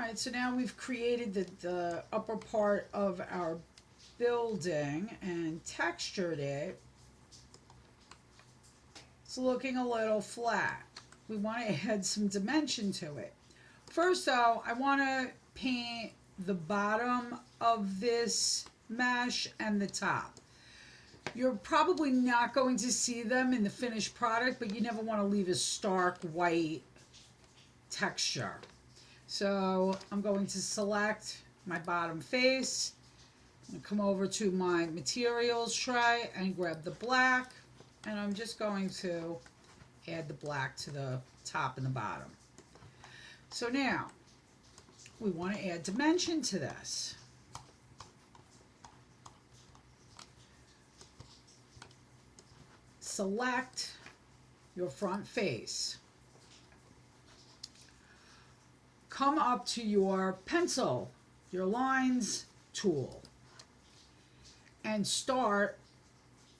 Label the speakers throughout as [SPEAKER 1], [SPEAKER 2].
[SPEAKER 1] Alright, so now we've created the upper part of our building and textured it. It's looking a little flat. We want to add some dimension to it. First though, I want to paint the bottom of this mesh and the top. You're probably not going to see them in the finished product, but you never want to leave a stark white texture. So I'm going to select my bottom face and come over to my materials tray and grab the black, and I'm just going to add the black to the top and the bottom. So now we want to add dimension to this. Select your front face. Come up to your pencil, your lines tool, and start.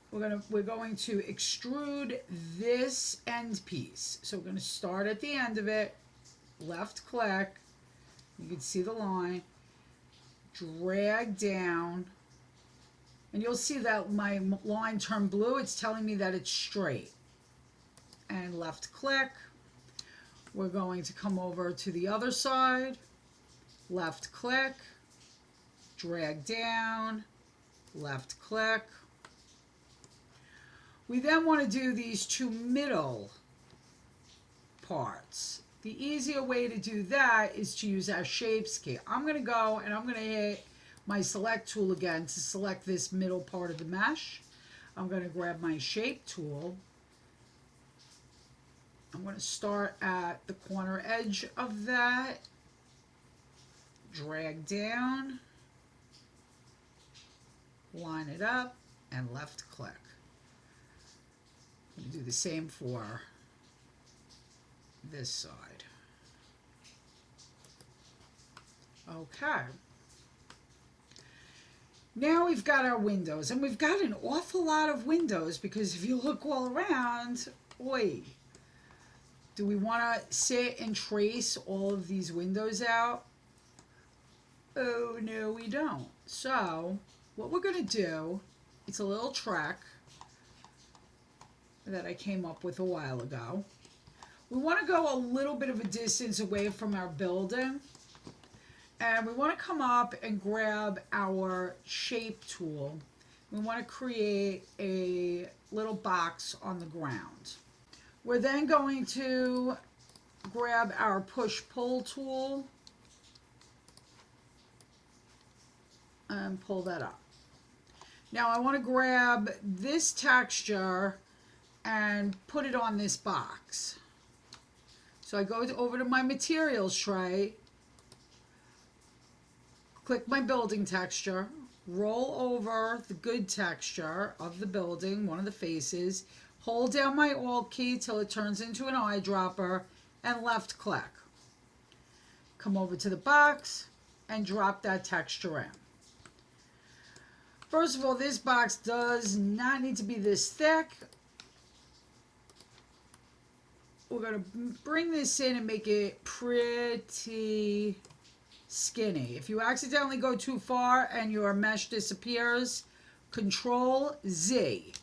[SPEAKER 1] We're going to extrude this end piece. So we're going to start at the end of it, left click, you can see the line, drag down, and you'll see that my line turned blue. It's telling me that it's straight. And left click. We're going to come over to the other side, left click, drag down, left click. We then want to do these two middle parts. The easier way to do that is to use our shapes key. I'm going to go and I'm going to hit my select tool again to select this middle part of the mesh. I'm going to grab my shape tool. I'm going to start at the corner edge of that, drag down, line it up, and left click. I'm going to do the same for this side. Okay. Now we've got our windows, and we've got an awful lot of windows because if you look all around, oi. Do we want to sit and trace all of these windows out? Oh, no, we don't. So, what we're going to do, it's a little trick that I came up with a while ago. We want to go a little bit of a distance away from our building. And we want to come up and grab our shape tool. We want to create a little box on the ground. We're then going to grab our push-pull tool and pull that up. Now I want to grab this texture and put it on this box. So I go over to my materials tray, click my building texture, roll over the good texture of the building, one of the faces, hold down my Alt key till it turns into an eyedropper, and left click. Come over to the box and drop that texture in. First of all, this box does not need to be this thick. We're going to bring this in and make it pretty skinny. If you accidentally go too far and your mesh disappears, Control Z.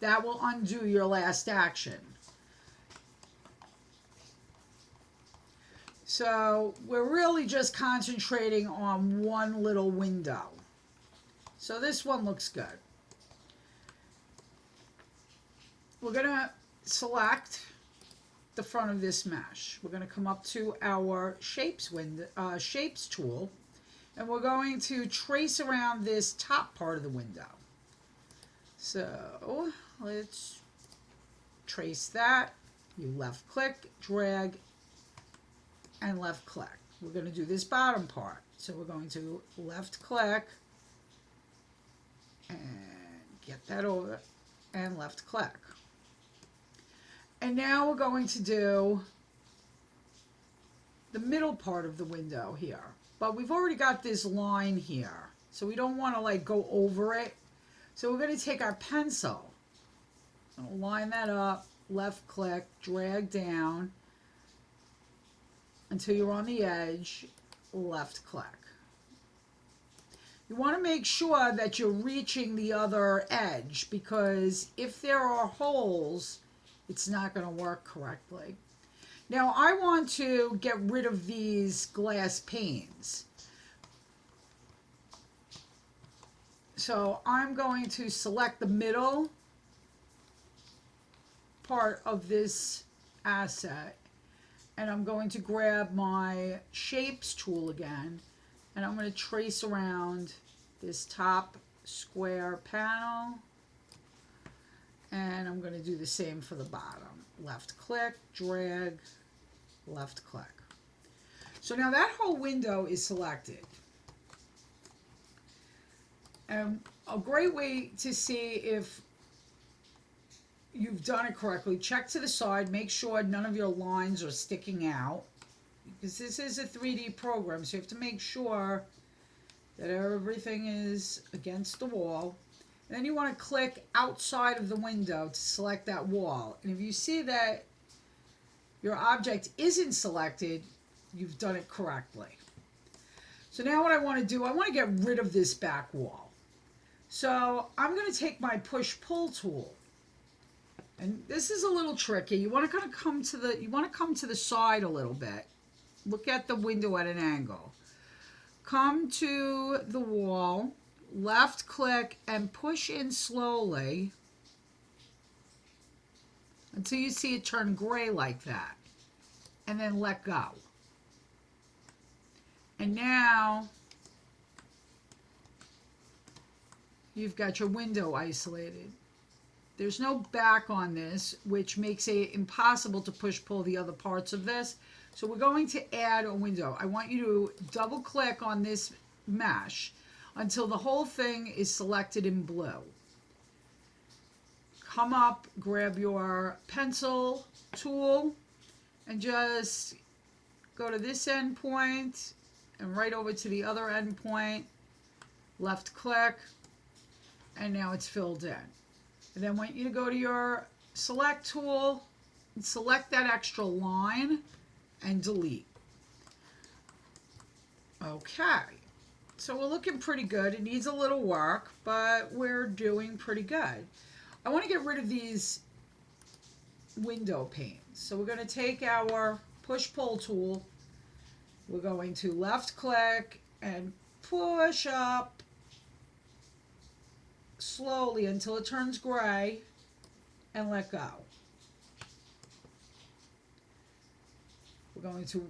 [SPEAKER 1] That will undo your last action. So we're really just concentrating on one little window. So this one looks good. We're going to select the front of this mesh. We're going to come up to our shapes tool, and we're going to trace around this top part of the window. So let's trace that. You left click, drag, and left click. We're going to do this bottom part. So we're going to left click and get that over and left click. And now we're going to do the middle part of the window here. But we've already got this line here, so we don't want to like go over it. So we're going to take our pencil, line that up, left click, drag down until you're on the edge, left click. You want to make sure that you're reaching the other edge, because if there are holes, it's not going to work correctly. Now I want to get rid of these glass panes. So I'm going to select the middle part of this asset, and I'm going to grab my shapes tool again, and I'm going to trace around this top square panel, and I'm going to do the same for the bottom. Left click, drag, left click. So now that whole window is selected. And a great way to see if you've done it correctly, check to the side, make sure none of your lines are sticking out, because this is a 3D program, so you have to make sure that everything is against the wall. And then you want to click outside of the window to select that wall. And if you see that your object isn't selected, you've done it correctly. So now what I want to do, I want to get rid of this back wall. So I'm going to take my push-pull tool. And this is a little tricky. You want to kind of come to the side a little bit. Look at the window at an angle. Come to the wall, left click, and push in slowly until you see it turn gray like that. And then let go. And now you've got your window isolated. There's no back on this, which makes it impossible to push-pull the other parts of this. So we're going to add a window. I want you to double-click on this mesh until the whole thing is selected in blue. Come up, grab your pencil tool, and just go to this end point and right over to the other end point. Left click, and now it's filled in. And then I want you to go to your select tool and select that extra line and delete. Okay, so we're looking pretty good. It needs a little work, but we're doing pretty good. I want to get rid of these window panes. So we're going to take our push-pull tool. We're going to left click and push up slowly until it turns gray and let go. We're going to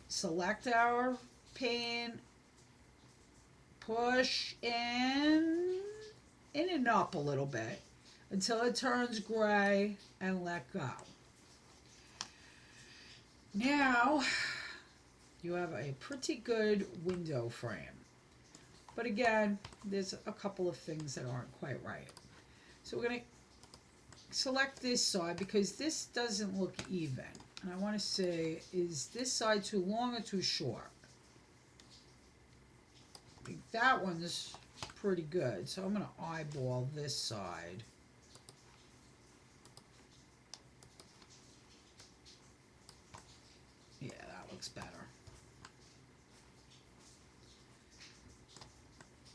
[SPEAKER 1] select our pane, push in and up a little bit until it turns gray and let go. Now you have a pretty good window frame. But again, there's a couple of things that aren't quite right. So we're going to select this side because this doesn't look even. And I want to say, is this side too long or too short? I think that one's pretty good. So I'm going to eyeball this side. Yeah, that looks better.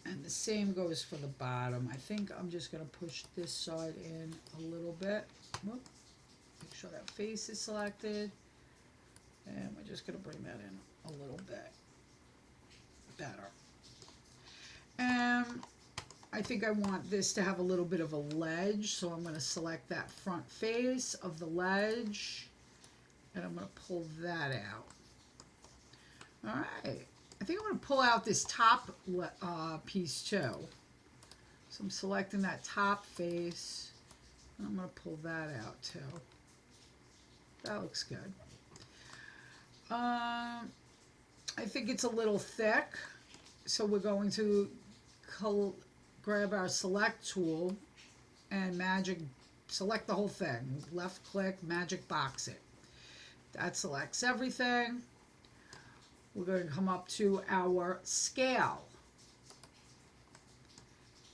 [SPEAKER 1] And the same goes for the bottom. I think I'm just going to push this side in a little bit. Whoop. Make sure that face is selected. And we're just going to bring that in a little bit better. I think I want this to have a little bit of a ledge, so I'm going to select that front face of the ledge, and I'm going to pull that out. All right. I think I'm going to pull out this top piece too. So I'm selecting that top face, and I'm going to pull that out too. That looks good. I think it's a little thick, so we're going to grab our select tool and select the whole thing. Left click, magic box it. That selects everything. We're going to come up to our scale.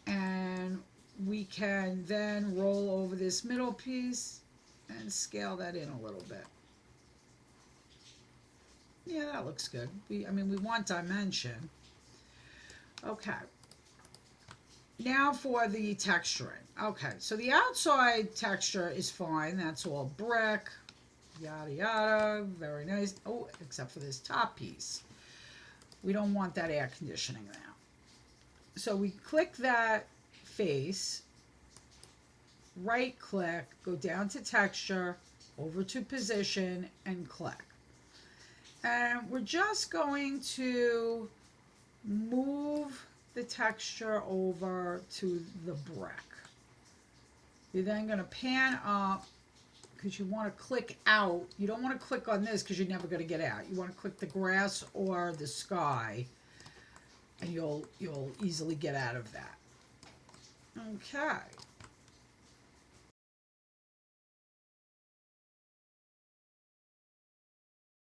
[SPEAKER 1] And we can then roll over this middle piece and scale that in a little bit. Yeah, that looks good. I mean, we want dimension. Okay. Now for the texturing. Okay, so the outside texture is fine. That's all brick, yada yada, very nice. Oh, except for this top piece. We don't want that air conditioning now. So we click that face, right click, go down to texture, over to position, and click. And we're just going to move the texture over to the brick. You're then going to pan up because you want to click out. You don't want to click on this because you're never going to get out. You want to click the grass or the sky, and you'll easily get out of that. Okay.